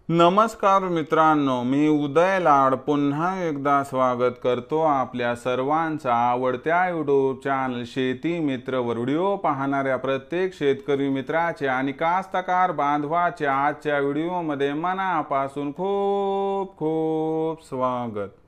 नमस्कार मित्रांनो, मी उदय लाड पुन्हा एकदा स्वागत करतो आपल्या सर्वांचा आवडत्या यूट्यूब चॅनल शेती मित्र वर व्हिडिओ पाहणाऱ्या प्रत्येक शेतकरी मित्राचे आणि कास्तकार बांधवाचे आजच्या व्हिडिओमध्ये मनापासून खूप खूप स्वागत।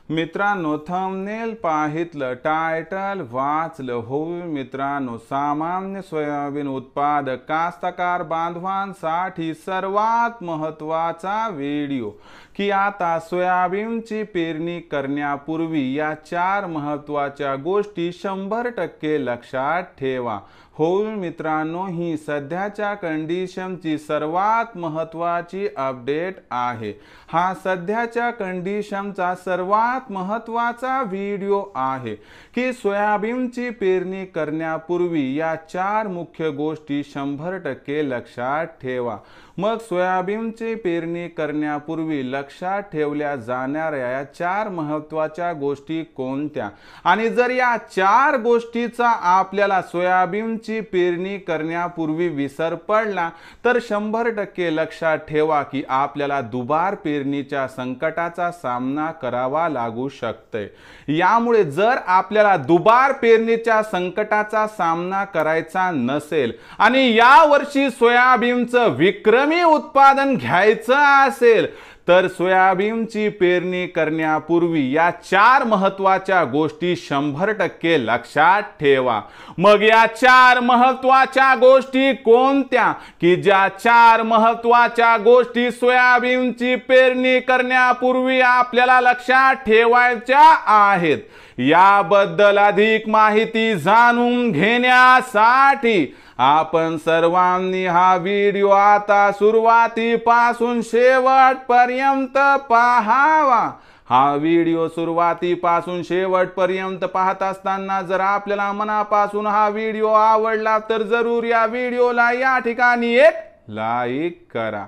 मित्रांनो, थंबनेल पाहितलं, टायटल वाचलं होईल मित्रांनो, सामान्य सोयाबीन उत्पादक कास्तकार बांधवांसाठी सर्वात महत्त्वाचा व्हिडिओ की आता सोयाबीनची पेरणी करण्यापूर्वी या 4 महत्त्वाच्या गोष्टी 100% लक्षात ठेवा। होईल मित्रांनो, ही सध्याच्या कंडिशनची सर्वात महत्त्वाची अपडेट आहे। हा सध्याच्या कंडिशनचा सर्वात महत्त्वाचा व्हिडिओ आहे की सोयाबीनची पेरणी करण्यापूर्वी या 4 मुख्य गोष्टी 100% लक्षात ठेवा। मग सोयाबीनची पेरणी करण्यापूर्वी लक्षात ठेवल्या जाणाऱ्या या 4 महत्त्वाच्या गोष्टी कोणत्या, आणि जर या 4 गोष्टीचा आपल्याला सोयाबीनची पेरणी करण्यापूर्वी विसर पडला तर 100% लक्षात ठेवा की आपल्याला दुबार पेरणीच्या संकटाचा सामना करावा लागू शकते। यामुळे जर आपल्याला दुबार पेरणीच्या संकटाचा सामना करायचा नसेल आणि या वर्षी सोयाबीनचं विक्रमी उत्पादन घ्यायचं असेल तर सोयाबीनची पेरणी करण्यापूर्वी या 4 महत्त्वाच्या गोष्टी 100% लक्षात ठेवा। मग या 4 महत्त्वाच्या गोष्टी कोणत्या की ज्या 4 महत्त्वाच्या गोष्टी सोयाबीनची पेरणी करण्यापूर्वी आपल्याला लक्षात ठेवायच्या आहेत, याबद्दल अधिक माहिती जाणून घेण्यासाठी आपण सर्वांनी हा व्हिडिओ आता सुरुवातीपासून शेवटपर्यंत पाहावा। हा व्हिडिओ सुरुवातीपासून शेवटपर्यंत पाहत असताना जर आपल्याला मनापासून हा व्हिडिओ आवडला तर जरूर या व्हिडिओला या ठिकाणी एक लाईक करा।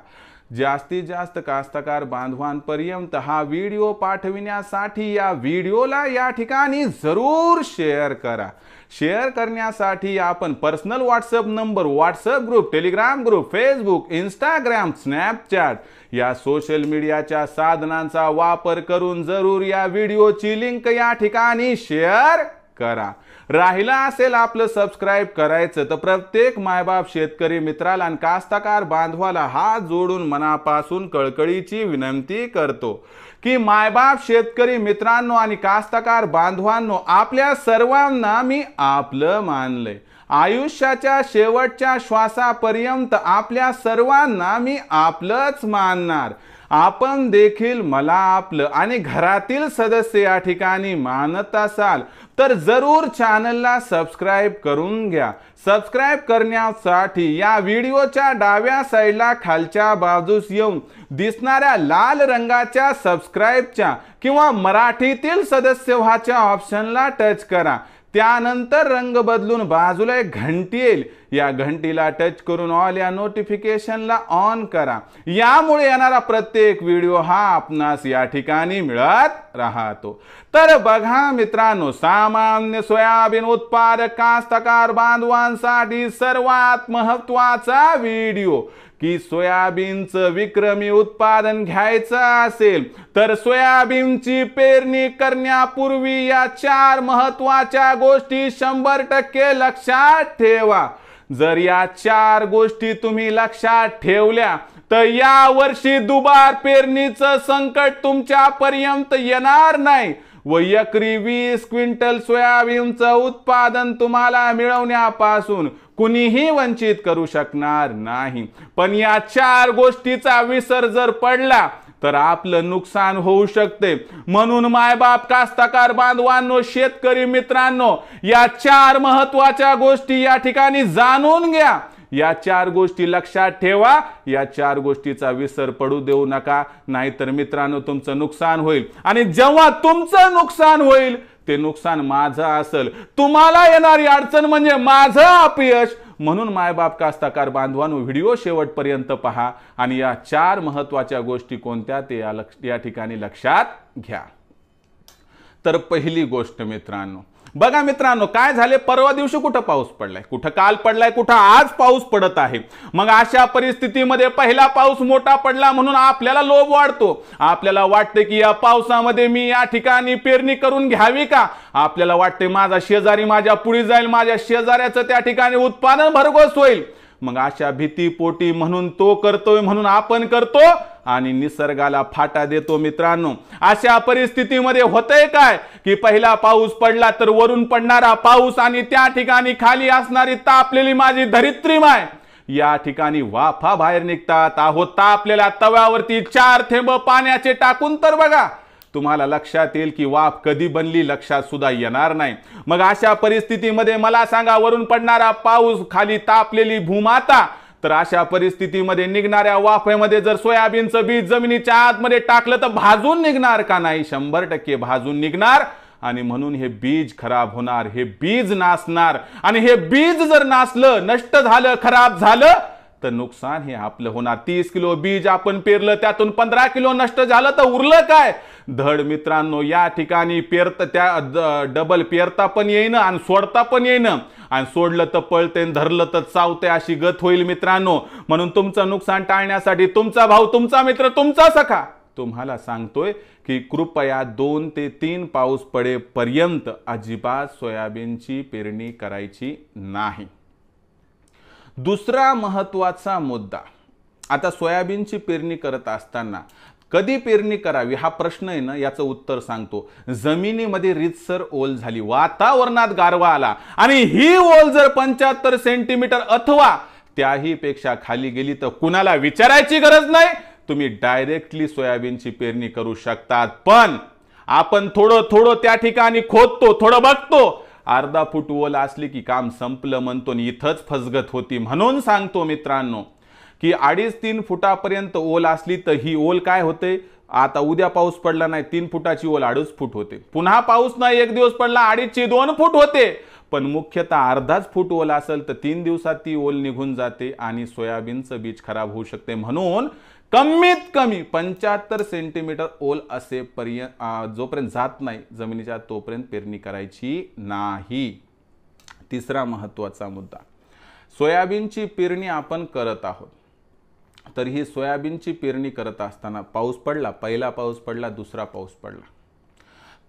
जास्तीत जास्त कास्तकार बांधवांपर्यंत हा व्हिडिओ पाठविण्यासाठी या व्हिडिओला या ठिकाणी जरूर शेअर करा। शेअर करण्यासाठी आपण personal WhatsApp number, WhatsApp group, Telegram group, Facebook, Instagram, Snapchat या सोशल मीडियाच्या साधनांचा वापर करून जरूर या व्हिडिओची लिंक या ठिकाणी शेअर करा। राहिला असेल आपलं सबस्क्राइब करायचं तर प्रत्येक मायबाप शेतकरी मित्राला आणि कास्तकार बांधवाला हात जोडून मनापासून कळकळीची विनंती करतो की मायबाप शेतकरी मित्रांनो आणि कास्तकार बांधवांनो, आपल्या सर्वांना मी आपलं मानलंय। आयुष्याच्या शेवटच्या श्वासापर्यंत आपल्या सर्वांना मी आपलंच मानणार। आपण देखील मला आपलं आणि घरातील सदस्य या ठिकाणी मानत असाल तर जरूर चॅनलला सबस्क्राइब करून घ्या। सबस्क्राइब करण्यासाठी या व्हिडिओच्या डाव्या साईडला खालच्या बाजूस येऊन दिसणाऱ्या लाल रंगाच्या सबस्क्राइबच्या किंवा मराठीतील सदस्य व्हाच्या ऑप्शनला टच करा। त्यानंतर रंग बदलून बाजूला एक घंटी येईल, या घंटीला टच करून ऑल या नोटिफिकेशनला ऑन करा। यामुळे येणारा प्रत्येक व्हिडिओ हा आपणास या ठिकाणी मिळत राहतो। तर बघा मित्रांनो, सामान्य सोयाबीन उत्पादक कास्तकार बांधवांसाठी सर्वात महत्त्वाचा व्हिडिओ की सोयाबीनचं विक्रमी उत्पादन घ्यायचं असेल तर सोयाबीनची पेरणी करण्यापूर्वी या 4 महत्त्वाच्या गोष्टी 100% लक्षात ठेवा। जर या 4 गोष्टी तुम्ही लक्षात ठेवल्या तर या वर्षी दुबार पेरणीचं संकट तुमच्यापर्यंत येणार नाही व एकरी 20 क्विंटल सोयाबीनचं उत्पादन तुम्हाला मिळवण्यापासून कुणीही वंचित करू शकणार नाही। पण या 4 गोष्टीचा विसर जर पडला तर आपलं नुकसान होऊ शकते। म्हणून मायबाप कास्तकार बांधवांनो, शेतकरी मित्रांनो, या 4 महत्त्वाच्या गोष्टी या ठिकाणी जाणून घ्या। या 4 गोष्टी लक्षात ठेवा, या 4 गोष्टीचा विसर पडू देऊ नका, नाहीतर मित्रांनो तुमचं नुकसान होईल। आणि जेव्हा तुमचं नुकसान होईल ते नुकसान माझं असेल, तुम्हाला येणारी अडचण म्हणजे माझं अपयश। म्हणून मायबाप कास्तकार बांधवांनो, व्हिडिओ शेवटपर्यंत पहा आणि या 4 महत्त्वाच्या गोष्टी कोणत्या ते या ठिकाणी लक्षात घ्या। तर पहिली गोष्ट मित्रांनो, बघा मित्रांनो, काय झाले, परवा दिवशी कुठं पाऊस पडलाय, कुठं काल पडलाय, कुठं आज पाऊस पडत आहे. मग अशा परिस्थितीमध्ये पहिला पाऊस मोठा पडला म्हणून आपल्याला लोभ वाढतो. आपल्याला वाटते की या पावसामध्ये मी या ठिकाणी पेरणी करून घ्यावी का. आपल्याला वाटते माझा शेजारी माझ्या पुढे जाईल, माझ्या शेजाऱ्याचं त्या ठिकाणी उत्पादन भरघोस होईल. मग अशा भीतीपोटी म्हणून तो करतोय म्हणून आपण करतो आणि निसर्गाला फाटा देतो. मित्रांनो, अशा परिस्थितीमध्ये होतंय काय की पहिला पाऊस पडला तर वरून पडणारा पाऊस आणि त्या ठिकाणी खाली असणारी तापलेली माझी धरित्री माय या ठिकाणी वाफा बाहेर निघतात. आहो, तापलेल्या तव्यावरती 4 थेंब पाण्याचे टाकून तर बघा, तुम्हाला लक्षात येईल की वाफ कधी बनली लक्षात सुद्धा येणार नाही. मग अशा परिस्थितीमध्ये मला सांगा, वरून पडणारा पाऊस, खाली तापलेली भूमाता, तर अशा परिस्थितीमध्ये निघणाऱ्या वाफेमध्ये जर सोयाबीनचं बीज जमिनीच्या आतमध्ये टाकलं तर भाजून निघणार का नाही? 100% भाजून निघणार. आणि म्हणून हे बीज खराब होणार, हे बीज नासणार. आणि हे बीज जर नासलं, नष्ट झालं, खराब झालं तर नुकसान हे आपलं होणार. 30 किलो बीज आपण पेरलं, त्यातून 15 किलो नष्ट झालं तर उरलं काय? धड. मित्रांनो, या ठिकाणी त्या डबल पेरता पण येईन आणि सोडता पण येईन. आणि सोडलं तर पळते, धरलं तर चावते, अशी गत होईल मित्रांनो. म्हणून तुमचं नुकसान टाळण्यासाठी तुमचा भाऊ, तुमचा मित्र, तुमचा सखा तुम्हाला सांगतोय की कृपया 2 ते 3 पाऊस पडेपर्यंत अजिबात सोयाबीनची पेरणी करायची नाही. दुसरा महत्वाचा मुद्दा, आता सोयाबीनची पेरणी करत असताना कधी पेरणी करावी हा प्रश्न आहे ना, याचं उत्तर सांगतो. जमिनीमध्ये रीतसर ओल झाली, वातावरणात गारवा आला आणि ही ओल जर 75 सेंटीमीटर अथवा त्याही पेक्षा खाली गेली तर कुणाला विचारायची गरज नाही, तुम्ही डायरेक्टली सोयाबीनची पेरणी करू शकतात. पण आपण थोडं थोडं त्या ठिकाणी खोदतो, थोडं बघतो, अर्धा फूट ओल असली की काम संपलं म्हणतो आणि इथंच फसगत होती. म्हणून सांगतो मित्रांनो की 2.5-3 फुटापर्यंत ओल असली तर ही ओल काय होते, आता उद्या पाऊस पडला नाही 3 फुटाची ओल 2.5 फूट होते. पुन्हा पाऊस नाही 1 दिवस पडला 2.5-2 फूट होते. पण मुख्यतः अर्धाच फूट ओल असेल तर 3 दिवसात ती ओल निघून जाते आणि सोयाबीनचं बीज खराब होऊ शकते. म्हणून कमीत कमी 75 सेंटीमीटर ओल असेपर्यंत जोपर्यंत जात नाही जमिनीच्या तोपर्यंत पेरणी करायची नाही. तिसरा महत्वाचा मुद्दा, सोयाबीनची पेरणी आपण करत आहोत. तर ही सोयाबीनची पेरणी करत असताना पाऊस पडला, पहिला पाऊस पडला, दुसरा पाऊस पडला.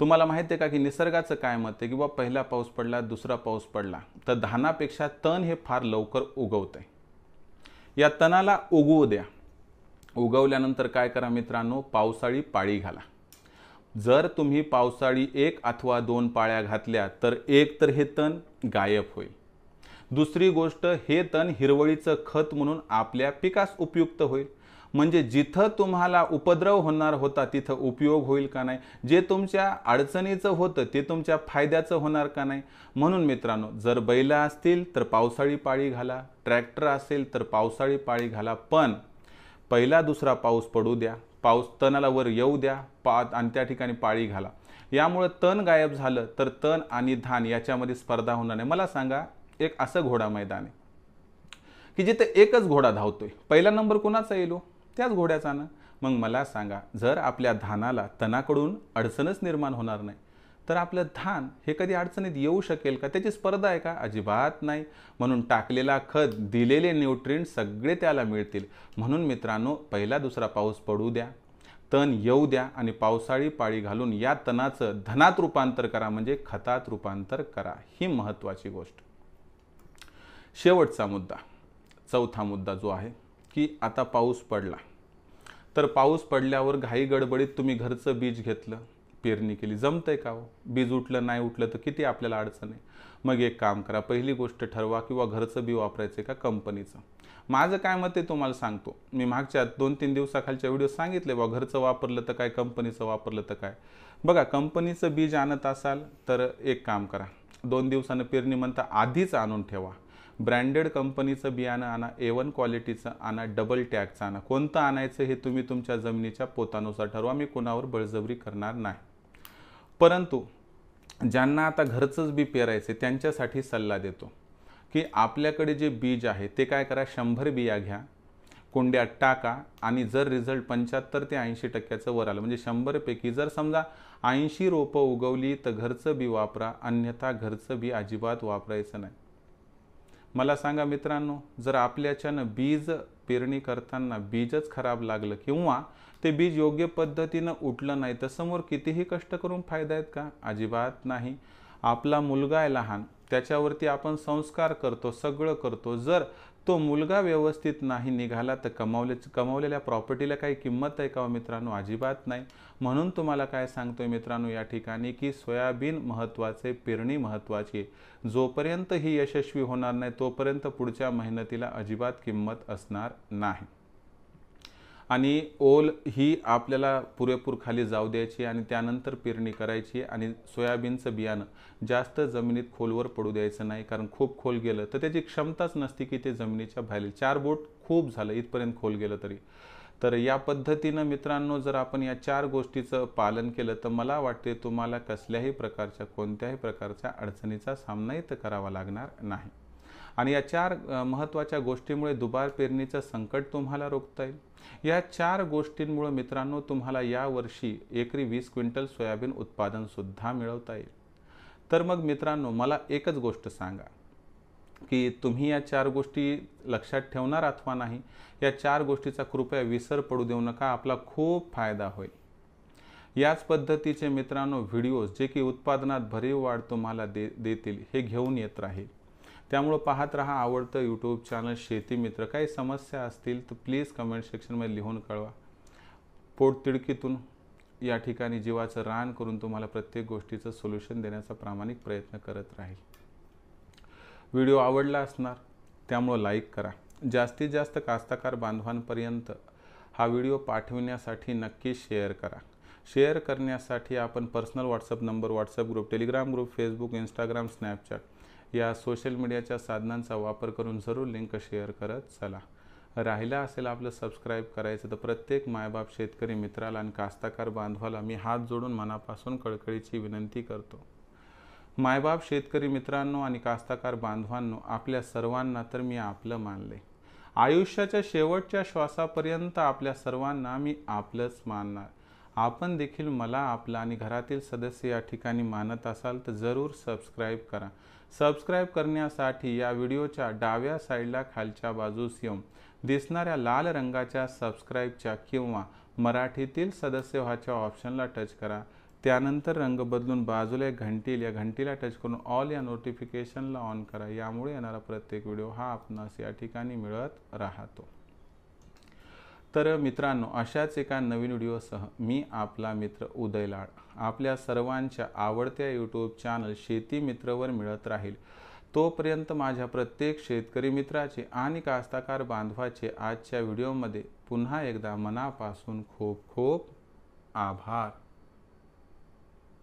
तुम्हाला माहिती आहे का की निसर्गाचं काय मत आहे की बाबा पहिला पाऊस पडला, दुसरा पाऊस पडला तर धानापेक्षा तण हे फार लवकर उगवतंय. या तणाला उगवू द्या. उगवल्यानंतर काय करा मित्रांनो, पावसाळी पाळी घाला. जर तुम्ही पावसाळी 1 अथवा 2 पाळ्या घातल्या तर एक तर हे तण गायब होईल. दुसरी गोष्ट, हे तण हिरवळीचं खत म्हणून आपल्या पिकास उपयुक्त होईल. म्हणजे जिथं तुम्हाला उपद्रव होणार होता तिथं उपयोग होईल का नाही, जे तुमच्या अडचणीचं होतं ते तुमच्या फायद्याचं होणार का नाही. म्हणून मित्रांनो, जर बैल असतील तर पावसाळी पाळी घाला, ट्रॅक्टर असेल तर पावसाळी पाळी घाला. पण पहिला दुसरा पाऊस पडू द्या, पाऊस तणाला वर येऊ द्या आणि त्या ठिकाणी पाळी घाला. यामुळे तण गायब झालं तर तण आणि धान याच्यामध्ये स्पर्धा होणार नाही. मला सांगा, एक असं घोडा मैदान आहे की जिथे एकच घोडा धावतोय, पहिला नंबर कोणाचा येईल? त्याच घोड्याचा ना. मग मला सांगा, जर आपल्या धानाला तणाकडून अडचणच निर्माण होणार नाही तर आपलं धान हे कधी अडचणीत येऊ शकेल का? त्याची स्पर्धा आहे का? अजिबात नाही. म्हणून टाकलेला खत, दिलेले न्यूट्रिएंट सगळे त्याला मिळतील. म्हणून मित्रांनो, पहिला दुसरा पाऊस पडू द्या, तण येऊ द्या आणि पावसाळी पाळी घालून या तणाचं धनात रूपांतर करा, म्हणजे खतात रूपांतर करा. ही महत्त्वाची गोष्ट. शेवटचा मुद्दा, चौथा मुद्दा जो आहे की आता पाऊस पडला तर पाऊस पडल्यावर घाई गडबडीत तुम्ही घरचं बीज घेतलं, पेरणी केली, जमतंय का हो? बीज उठलं नाही उठलं तर किती आपल्याला अडचण आहे. मग एक काम करा, पहिली गोष्ट ठरवा किंवा घरचं बी वापरायचं का कंपनीचं. माझं काय मत आहे तुम्हाला सांगतो. मी मागच्या 2-3 दिवसाखालच्या व्हिडिओ सांगितले बा, घरचं वापरलं तर काय, कंपनीचं वापरलं तर काय. बघा, कंपनीचं बीज आणत असाल तर एक काम करा, 2 दिवसानं पेरणी म्हणता आधीच आणून ठेवा. ब्रँडेड कंपनीचं बियाणं आणा, A1 क्वालिटीचं आणा, डबल टॅगचं आणा. कोणतं आणायचं हे तुम्ही तुमच्या जमिनीच्या पोतानुसार ठरवा. मी कोणावर बळजबरी करणार नाही. परंतु ज्यांना आता घरचंच बी पेरायचं त्यांच्यासाठी सल्ला देतो की आपल्याकडे जे बीज आहे ते काय करा, 100 बिया घ्या. कुंड्यात टाका आणि जर रिझल्ट 75 ते 80% वर आलं, म्हणजे 100 पैकी जर समजा 80 रोपं उगवली तर घरचं बी वापरा, अन्यथा घरचं बी अजिबात वापरायचं नाही. मला सांगा मित्रांनो, जर आपल्याच्यानं बीज पेरणी करताना बीजच खराब लागलं किंवा ते बीज योग्य पद्धतीनं उठलं नाही तर समोर कितीही कष्ट करून फायदा आहेत का? अजिबात नाही. आपला मुलगा आहे लहान, त्याच्यावरती आपण संस्कार करतो, सगळं करतो. जर तो मुलगा व्यवस्थित नाही निघाला तर कमावलेल्या प्रॉपर्टीला काही किंमत आहे का मित्रांनो? अजिबात नाही. म्हणून तुम्हाला काय सांगतोय मित्रांनो या ठिकाणी की सोयाबीन महत्त्वाचे, पेरणी महत्त्वाची. जोपर्यंत ही यशस्वी होणार नाही तोपर्यंत पुढच्या मेहनतीला अजिबात किंमत असणार नाही. आणि ओल ही आपल्याला पुरेपूर खाली जाऊ द्यायची आणि त्यानंतर पेरणी करायची. आणि सोयाबीनचं बियाणं जास्त जमिनीत खोलवर पडू द्यायचं नाही, कारण खूप खोल गेलं तर त्याची क्षमताच नसते की ते जमिनीच्या बाहेर 4 बोट खूप झालं इथपर्यंत खोल गेलं तरी. तर या पद्धतीनं मित्रांनो जर आपण या 4 गोष्टीचं पालन केलं तर मला वाटते तुम्हाला कसल्याही प्रकारच्या कोणत्याही प्रकारच्या अडचणीचा सामना इथं करावा लागणार नाही. आणि या 4 महत्त्वाच्या गोष्टीमुळे दुबार पेरणीचं संकट तुम्हाला रोखता येईल. या 4 गोष्टींमुळे मित्रांनो तुम्हाला यावर्षी एकरी 20 क्विंटल सोयाबीन उत्पादनसुद्धा मिळवता येईल. तर मग मित्रांनो मला एकच गोष्ट सांगा की तुम्ही या 4 गोष्टी लक्षात ठेवणार अथवा नाही. या 4 गोष्टीचा कृपया विसर पडू देऊ नका, आपला खूप फायदा होईल. याच पद्धतीचे मित्रांनो व्हिडिओज जे की उत्पादनात भरीव वाढ तुम्हाला देतील हे घेऊन येत राहील. त्यामुळे पाहत रहा आवडतं यूट्यूब चॅनल शेती मित्र. काही समस्या असतील तर प्लीज कमेंट सेक्शनमध्ये लिहून कळवा. पोटतिडकीतून या ठिकाणी जीवाचं रान करून तुम्हाला प्रत्येक गोष्टीचं सोल्युशन देण्याचा प्रामाणिक प्रयत्न करत राहील. व्हिडिओ आवडला असणार त्यामुळे लाईक करा. जास्तीत जास्त कास्तकार बांधवांपर्यंत हा व्हिडिओ पाठविण्यासाठी नक्की शेअर करा. शेअर करण्यासाठी आपण personal WhatsApp number, WhatsApp group, Telegram group, Facebook, Instagram, Snapchat या सोशल मीडियाच्या साधनांचा वापर करून जरूर लिंक शेअर करत चला. राहिला असेल आपलं सबस्क्राईब करायचं तर प्रत्येक मायबाप शेतकरी मित्राला आणि कास्तकार बांधवाला मी हात जोडून मनापासून कळकळीची विनंती करतो. मायबाप शेतकरी मित्रांनो आणि कास्तकार बांधवांनो, आपल्या सर्वांना तर मी आपलं मानले. आयुष्याच्या शेवटच्या श्वासापर्यंत आपल्या सर्वांना मी आपलंच मानणार. आपण देखील मला आपला आणि घरातील सदस्य या ठिकाणी मानत असाल तर जरूर सबस्क्राईब करा. सबस्क्राईब करण्यासाठी या व्हिडिओच्या डाव्या साईडला खालच्या बाजूस येऊन दिसणाऱ्या लाल रंगाच्या सबस्क्राईबच्या किंवा मराठीतील सदस्य व्हायच्या ऑप्शनला टच करा. त्यानंतर रंग बदलून बाजूला एक घंटी येईल, या घंटीला टच करून ऑल या नोटिफिकेशनला ऑन करा. यामुळे येणारा प्रत्येक व्हिडिओ हा आपणास या ठिकाणी मिळत राहतो. तर मित्रांनो, अशाच एका नवीन व्हिडिओसह मी आपला मित्र उदय लाड आपल्या सर्वांच्या आवडत्या यूट्यूब चॅनल शेती मित्रवर मिळत राहील. तोपर्यंत माझ्या प्रत्येक शेतकरी मित्राचे आणि कास्तकार बांधवाचे आजच्या व्हिडिओमध्ये पुन्हा एकदा मनापासून खूप खूप आभार.